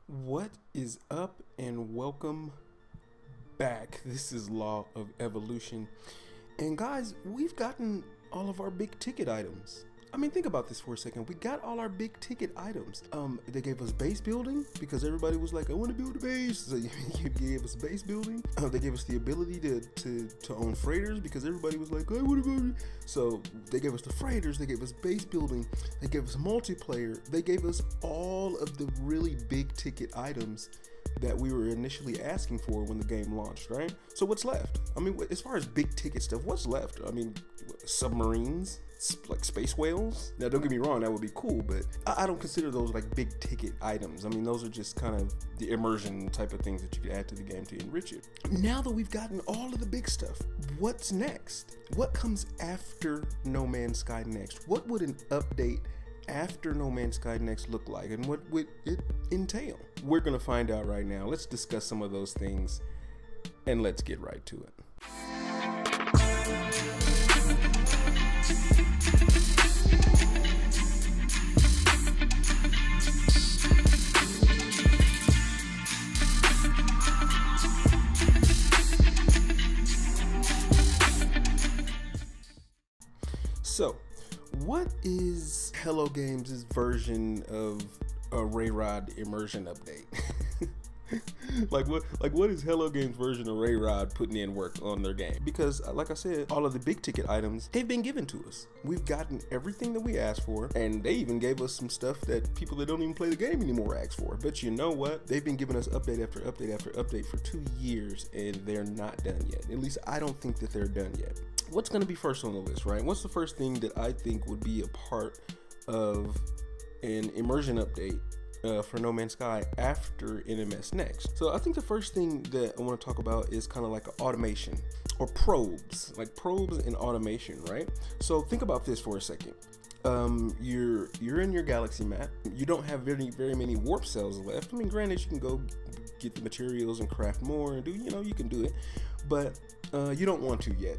What is up, and welcome back. This is Law of Evolution. And guys, we've gotten all of our big ticket items. I mean, think about this for a second. We got all our big ticket items. They gave us base building because everybody was like, I want to build a base. So you gave us base building. They gave us the ability to own freighters because everybody was like, I want to build. So they gave us the freighters. They gave us base building. They gave us multiplayer. They gave us all of the really big ticket items that we were initially asking for when the game launched, right? So what's left? I mean, as far as big ticket stuff, what's left? I mean, submarines, like space whales. Now, don't get me wrong, that would be cool, but I don't consider those like big ticket items. I mean, those are just kind of the immersion type of things that you could add to the game to enrich it. Now that we've gotten all of the big stuff, what's next? What comes after No Man's Sky Next? What would an update after No Man's Sky Next look like, and what would it entail? We're gonna find out right now. Let's discuss some of those things, and let's get right to it. So, what is Hello Games' version of a Rayrod immersion update? Like what is Hello Games' version of Rayrod putting in work on their game? Because like I said, all of the big ticket items, they've been given to us. We've gotten everything that we asked for, and they even gave us some stuff that people that don't even play the game anymore ask for. But you know what? They've been giving us update after update after update for 2 years, and they're not done yet. At least I don't think that they're done yet. What's going to be first on the list, right? What's the first thing that I think would be a part of an immersion update for No Man's Sky after NMS Next? So I think the first thing that I want to talk about is kind of like automation or probes, like probes and automation, right? So think about this for a second. You're in your galaxy map. You don't have very many warp cells left. I mean, granted, you can go get the materials and craft more and do, you can do it, but you don't want to yet.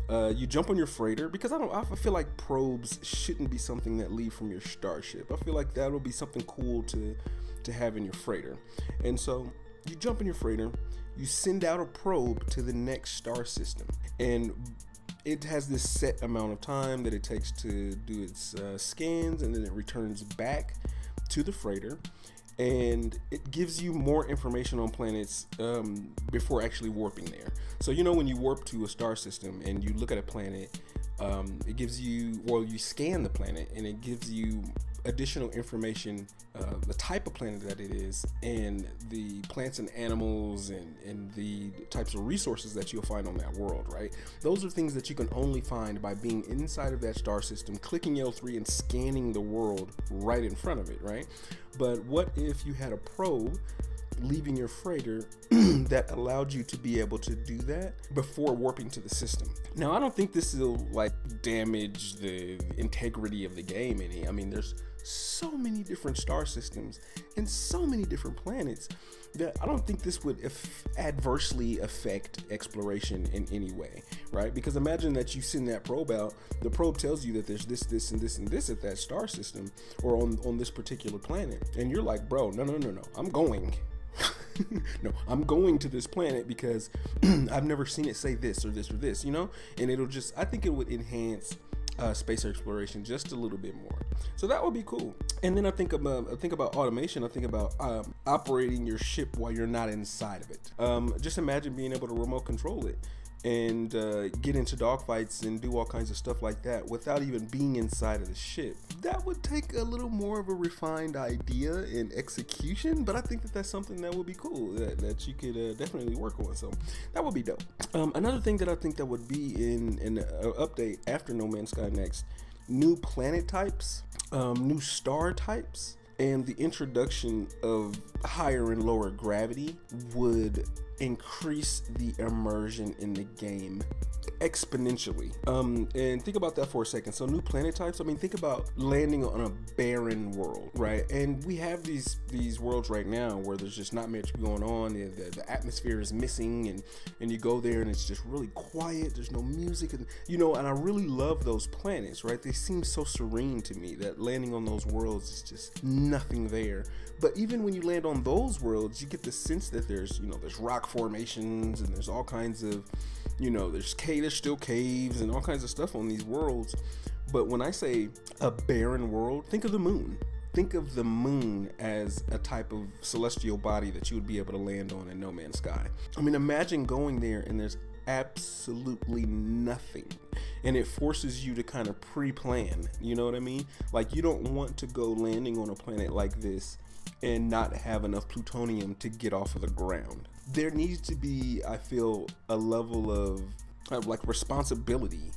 You jump on your freighter, because I feel like probes shouldn't be something that leave from your starship. I feel like that'll be something cool to have in your freighter. And so you jump in your freighter, you send out a probe to the next star system, and it has this set amount of time that it takes to do its scans, and then it returns back to the freighter. And it gives you more information on planets before actually warping there. So when you warp to a star system and you look at a planet, it gives you, well, you scan the planet and it gives you additional information, the type of planet that it is, and the plants and animals and the types of resources that you'll find on that world, right? Those are things that you can only find by being inside of that star system, clicking L3 and scanning the world right in front of it, right? But what if you had a probe leaving your freighter that allowed you to be able to do that before warping to the system? Now, I don't think this will like damage the integrity of the game any. I mean, there's so many different star systems and so many different planets that I don't think this would adversely affect exploration in any way, right? Because imagine that you send that probe out, the probe tells you that there's this and this and this at that star system or on this particular planet, and you're like, bro, no, I'm going. No, I'm going to this planet because I've never seen it say this or this or this, and it'll just, I think it would enhance space exploration just a little bit more. So that would be cool. And then I think about automation. I think about operating your ship while you're not inside of it. Just imagine being able to remote control it and get into dogfights and do all kinds of stuff like that without even being inside of the ship. That would take a little more of a refined idea in execution, but I think that that's something that would be cool, that you could definitely work on. So that would be dope. Another thing that I think that would be in an update after No Man's Sky Next, new planet types, new star types, and the introduction of higher and lower gravity would increase the immersion in the game exponentially. And think about that for a second. So new planet types, I mean, think about landing on a barren world, right? And we have these worlds right now where there's just not much going on. The atmosphere is missing, and you go there and it's just really quiet. There's no music, and and I really love those planets, right? They seem so serene to me that landing on those worlds is just nothing there. But even when you land on those worlds, you get the sense that there's rock formations, and there's all kinds of there's still caves and all kinds of stuff on these worlds. But when I say a barren world, think of the moon. Think of the moon as a type of celestial body that you would be able to land on in No Man's Sky. I mean, imagine going there and there's absolutely nothing, and it forces you to kind of pre-plan. You know what I mean? Like, you don't want to go landing on a planet like this and not have enough plutonium to get off of the ground. There needs to be, I feel, a level of like responsibility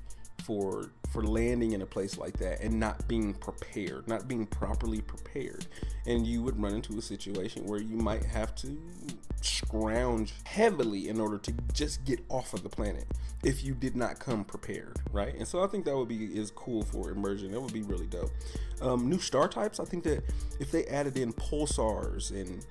for landing in a place like that and not being prepared, not being properly prepared. And you would run into a situation where you might have to scrounge heavily in order to just get off of the planet if you did not come prepared, right? And so I think that is cool for immersion. That would be really dope. New star types, I think that if they added in pulsars and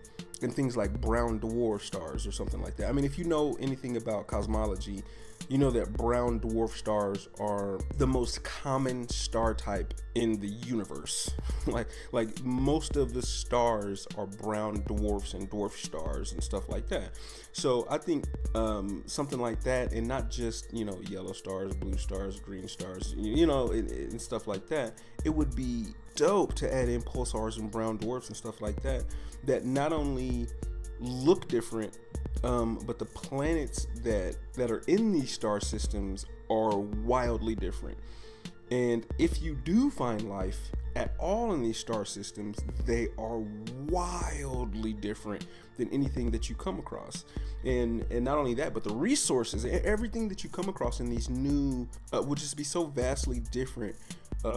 things like brown dwarf stars or something like that. I mean, if you know anything about cosmology, you know that brown dwarf stars are the most common star type in the universe. like most of the stars are brown dwarfs and dwarf stars and stuff like that. So I think something like that, and not just yellow stars, blue stars, green stars, and stuff like that. It would be dope to add in pulsars and brown dwarfs and stuff like that not only look different, but the planets that are in these star systems are wildly different. And if you do find life at all in these star systems, they are wildly different than anything that you come across. And not only that, but the resources, everything that you come across in these new will just be so vastly different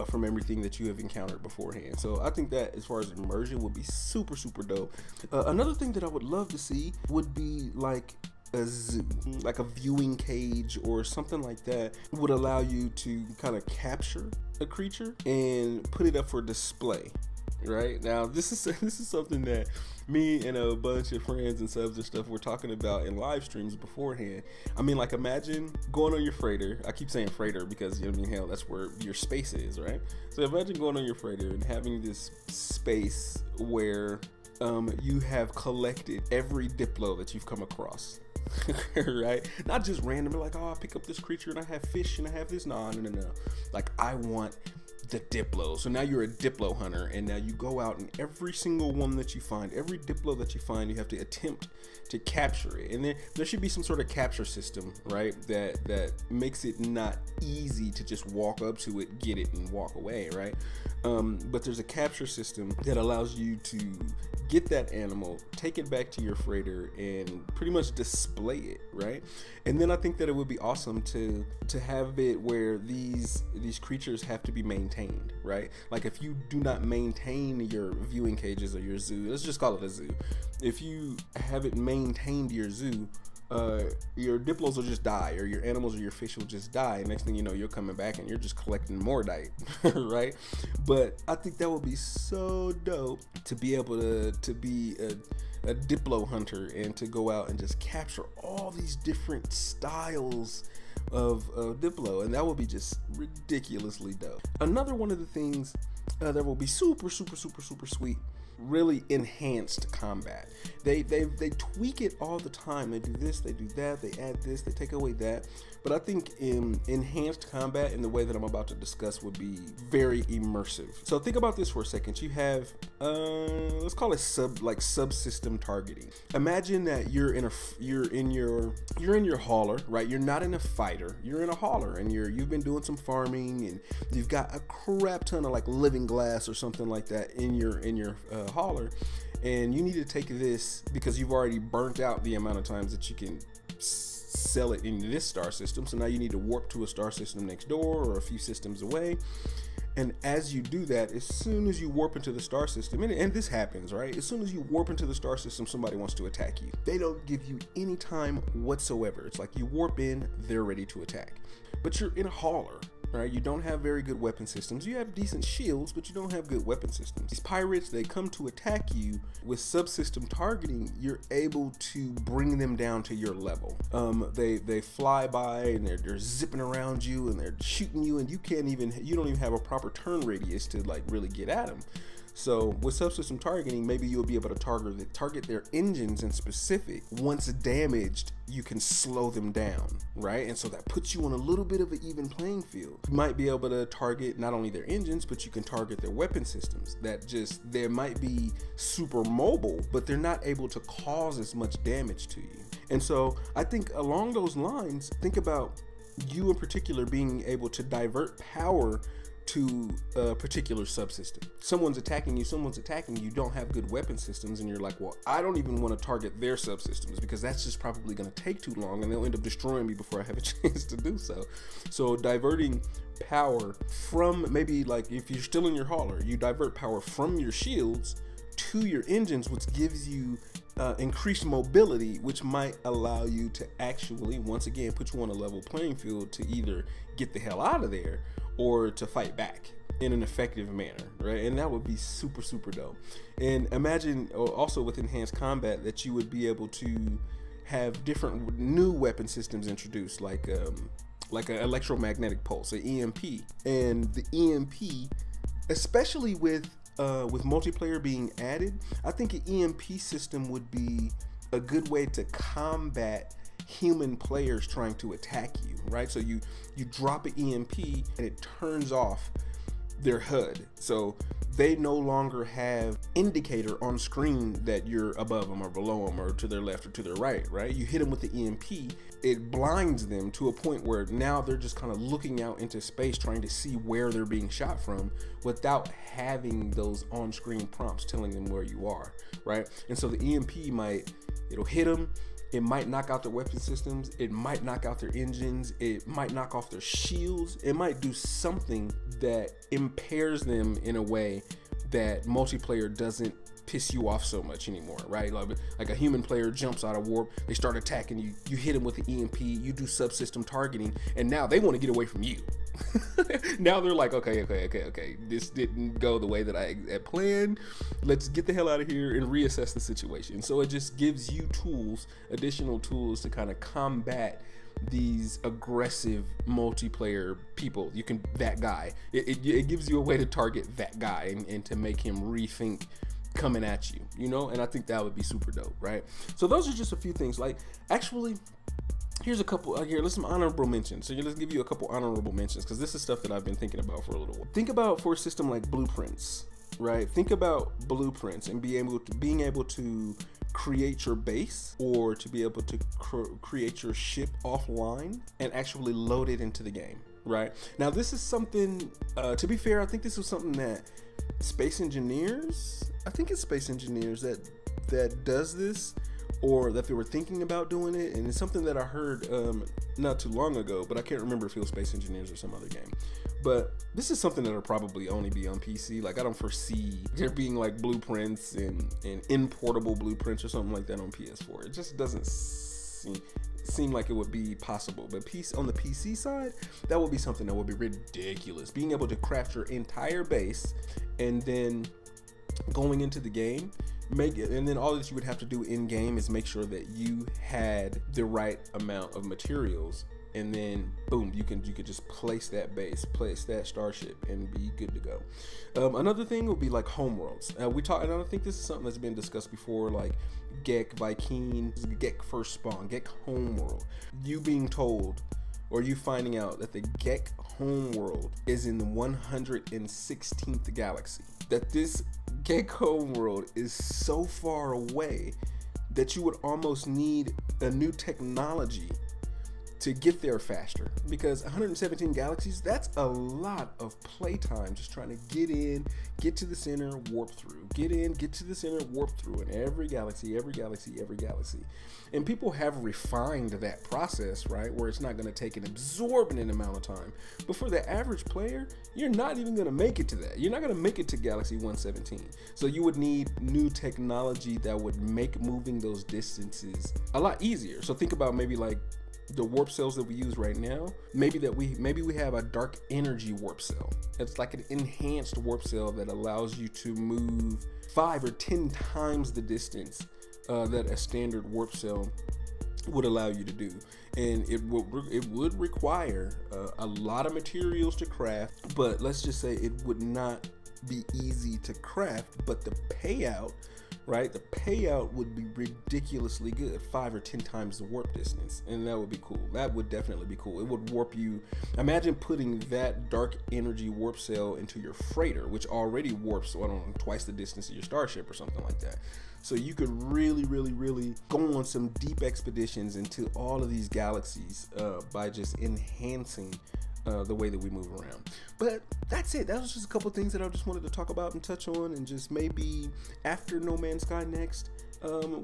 from everything that you have encountered beforehand. So I think that as far as immersion would be super, super dope. Another thing that I would love to see would be like a zoo, like a viewing cage or something like that, would allow you to kind of capture a creature and put it up for display. Right now, this is something that me and a bunch of friends and subs and stuff were talking about in live streams beforehand. I mean, like, imagine going on your freighter. I keep saying freighter because hell, that's where your space is, right? So imagine going on your freighter and having this space where you have collected every Diplo that you've come across. Right? Not just randomly like, oh, I pick up this creature and I have fish and I have this. No. Like, I want the Diplo. So now you're a Diplo hunter, and now you go out and every single one that you find, every Diplo that you find, you have to attempt to capture it. And there should be some sort of capture system, right? That makes it not easy to just walk up to it, get it, and walk away, right? But there's a capture system that allows you to get that animal, take it back to your freighter, and pretty much display it, right? And then I think that it would be awesome to have it where these creatures have to be maintained, right? Like, if you do not maintain your viewing cages or your zoo, let's just call it a zoo. If you haven't maintained your zoo, your Diplos will just die, or your animals or your fish will just die. Next thing you know, you're coming back and you're just collecting more dite, right? But I think that would be so dope to be able to be a Diplo hunter and to go out and just capture all these different styles of Diplo, and that would be just ridiculously dope. Another one of the things that will be super, super, super, super sweet, really enhanced combat. They tweak it all the time. They do this, they do that, they add this, they take away that. But I think enhanced combat in the way that I'm about to discuss would be very immersive. So think about this for a second. You have let's call it subsystem targeting. Imagine that you're in your hauler, right? You're not in a fighter. You're in a hauler, and you've been doing some farming, and you've got a crap ton of like living glass or something like that in your hauler, and you need to take this because you've already burnt out the amount of times that you can sell it in this star system. So now you need to warp to a star system next door or a few systems away, And as you do that, as soon as you warp into the star system, and this happens, right? As soon as you warp into the star system, somebody wants to attack you. They don't give you any time whatsoever. It's like you warp in, they're ready to attack. But you're in a hauler, right? You don't have very good weapon systems. You have decent shields, but you don't have good weapon systems. These pirates, they come to attack you with subsystem targeting. You're able to bring them down to your level. They fly by and they're zipping around you and they're shooting you, and you don't even have a proper turn radius to like really get at them. So with subsystem targeting, maybe you'll be able to target their engines in specific. Once damaged, you can slow them down, right? And so that puts you on a little bit of an even playing field. You might be able to target not only their engines, but you can target their weapon systems. They might be super mobile, but they're not able to cause as much damage to you. And so I think along those lines, think about you in particular being able to divert power to a particular subsystem. Someone's attacking you, don't have good weapon systems, and you're like, well, I don't even want to target their subsystems because that's just probably going to take too long and they'll end up destroying me before I have a chance to do so. So diverting power from, maybe like if you're still in your hauler, you divert power from your shields to your engines, which gives you increased mobility, which might allow you to actually, once again, put you on a level playing field to either get the hell out of there or to fight back in an effective manner, right? And that would be super, super dope. And imagine also with enhanced combat that you would be able to have different new weapon systems introduced, like an electromagnetic pulse, an EMP. And the EMP, especially with multiplayer being added, I think an EMP system would be a good way to combat human players trying to attack you, right? So you drop an EMP and it turns off their HUD. So they no longer have indicator on screen that you're above them or below them or to their left or to their right, right? You hit them with the EMP, it blinds them to a point where now they're just kind of looking out into space trying to see where they're being shot from without having those on-screen prompts telling them where you are, right? And so the EMP it'll hit them, it might knock out their weapon systems, it might knock out their engines, it might knock off their shields, it might do something that impairs them in a way that multiplayer doesn't piss you off so much anymore, right? Like a human player jumps out of warp, they start attacking you, you hit them with the EMP, you do subsystem targeting, and now they want to get away from you. Now they're like, okay, this didn't go the way that I had planned. Let's get the hell out of here and reassess the situation. So it just gives you additional tools to kind of combat these aggressive multiplayer people. That guy, it gives you a way to target that guy and to make him rethink coming at you, and I think that would be super dope, right? So those are just a few things. Like, actually, here's a couple let's some honorable mentions. So let's give you a couple honorable mentions, because this is stuff that I've been thinking about for a little while. Think about, for a system like blueprints, right? Think about blueprints and being able to create your base, or to be able to create your ship offline and actually load it into the game, right? Now, this is something, to be fair, I think this was something that Space Engineers that does this, or that they were thinking about doing it, and it's something that I heard not too long ago, but I can't remember if it was Space Engineers or some other game. But this is something that'll probably only be on PC. Like, I don't foresee there being like blueprints and importable blueprints or something like that on PS4. It just doesn't seem like it would be possible. But on the PC side, that would be something that would be ridiculous. Being able to craft your entire base and then going into the game, and then all that you would have to do in game is make sure that you had the right amount of materials, and then boom, you could just place that base, place that starship, and be good to go. Another thing would be like homeworlds. And I think this is something that's been discussed before, like Gek, Vy'keen, Gek First Spawn, Gek Homeworld. You being told, or you finding out that the Gek homeworld is in the 116th galaxy. That this Gek homeworld is so far away that you would almost need a new technology to get there faster, because 117 galaxies, that's a lot of playtime just trying to get in, get to the center, warp through, get in, get to the center, warp through, in every galaxy, every galaxy, every galaxy. And people have refined that process, right, where it's not going to take an exorbitant amount of time. But for the average player, you're not even going to make it to that. You're not going to make it to galaxy 117. So you would need new technology that would make moving those distances a lot easier. So think about maybe like the warp cells that we use right now. Maybe we have a dark energy warp cell. It's like an enhanced warp cell that allows you to move 5 or 10 times the distance that a standard warp cell would allow you to do. And it would require a lot of materials to craft, but let's just say it would not be easy to craft, but the payout, right? The payout would be ridiculously good, 5 or 10 times the warp distance. And that would be cool. That would definitely be cool. It would warp you. Imagine putting that dark energy warp cell into your freighter, which already warps, I don't know, twice the distance of your starship or something like that. So you could really, really, really go on some deep expeditions into all of these galaxies by just enhancing the way that we move around. But that's it. That was just a couple things that I just wanted to talk about and touch on, and just maybe after No Man's Sky Next,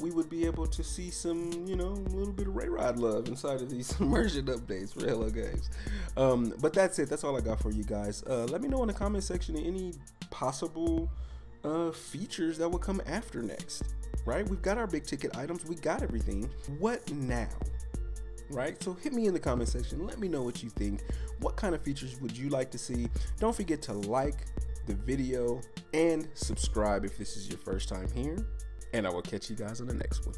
we would be able to see some, a little bit of Rayrod love inside of these immersion updates for Hello Games. But that's it. That's all I got for you guys. Let me know in the comment section any possible features that will come after next, right? We've got our big ticket items. We got everything. What now? Right? So hit me in the comment section. Let me know what you think. What kind of features would you like to see? Don't forget to like the video and subscribe if this is your first time here. And I will catch you guys on the next one.